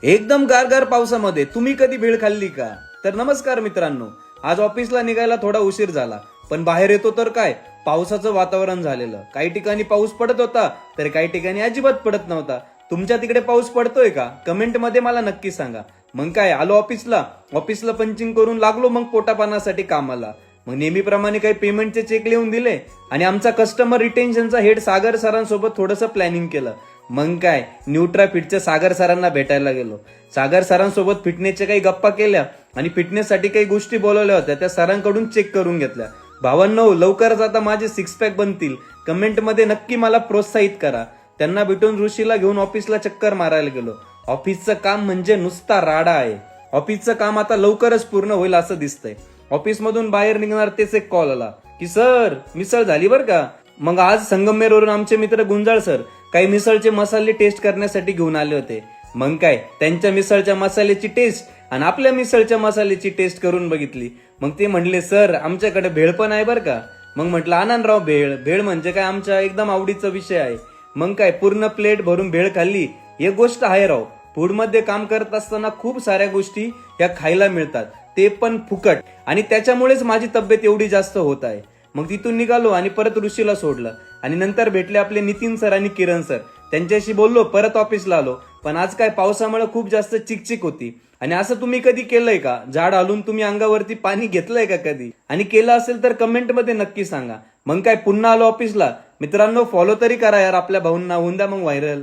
एकदम गारगार पावसामध्ये तुम्ही कधी भेळ खाल्ली का? तर नमस्कार मित्रांनो, आज ऑफिसला निघायला थोडा उशीर झाला, पण बाहेर येतो तर काय पावसाचं वातावरण झालेलं. काही ठिकाणी पाऊस पडत होता तर काही ठिकाणी अजिबात पडत नव्हता. तुमच्या तिकडे पाऊस पडतोय का? कमेंट मध्ये मला नक्की सांगा. मग काय, आलो ऑफिसला पंचिंग करून लागलो मग पोटापाण्यासाठी कामाला. मग नेहमीप्रमाणे काही पेमेंटचे चेक लिहून दिले आणि आमचा कस्टमर रिटेन्शनचा हेड सागर सरांसोबत थोडंसं प्लॅनिंग केलं. मग काय, न्यूट्राफिटच्या सागर सरांना भेटायला गेलो. सागर सरांसोबत फिटनेसच्या काही गप्पा केल्या आणि फिटनेससाठी काही गोष्टी बोलवल्या होत्या, त्या सरांकडून चेक करून घेतल्या. भावांनो, लवकरच आता माझे 6 पॅक बनतील. कमेंटमध्ये नक्की मला प्रोत्साहित करा. त्यांना भेटून ऋषीला घेऊन ऑफिसला चक्कर मारायला गेलो. ऑफिसचं काम म्हणजे नुसता राडा आहे. ऑफिसचं काम आता लवकरच पूर्ण होईल असं दिसतंय. ऑफिसमधून बाहेर निघणार तेच एक कॉल आला की सर, मिसळ झाली बरं का. मग आज संगमनेरवरून आमचे मित्र गुंजाळ सर काही मिसळचे मसाले टेस्ट करण्यासाठी घेऊन आले होते. मग काय, त्यांच्या मिसळच्या मसाल्याची टेस्ट आणि आपल्या मिसळच्या मसाल्याची टेस्ट करून बघितली. मग ते म्हणले सर, आमच्याकडे भेळ पण आहे बरं का. मग म्हटलं आनंद राव, भेळ भेळ म्हणजे काय आमच्या एकदम आवडीचा विषय आहे. मग काय, पूर्ण प्लेट भरून भेळ खाल्ली. एक गोष्ट आहे राव, फूडमध्ये काम करत असताना खूप साऱ्या गोष्टी या खायला मिळतात, ते पण फुकट, आणि त्याच्यामुळेच माझी तब्येत एवढी जास्त होत आहे. मग तिथून निघालो आणि परत ऋषीला सोडलं आणि नंतर भेटले आपले नितीन सर आणि किरण सर. त्यांच्याशी बोललो, परत ऑफिसला आलो. पण आज काय, पावसामुळे खूप जास्त चिकचिक होती. आणि असं तुम्ही कधी केलंय का? झाड हलून तुम्ही अंगावरती पाणी घेतलंय का कधी? आणि केलं असेल तर कमेंट मध्ये नक्की सांगा. मग काय, पुन्हा आलो ऑफिसला. मित्रांनो, फॉलो तरी करा यार आपल्या भाऊंना, होऊन द्या मग व्हायरल.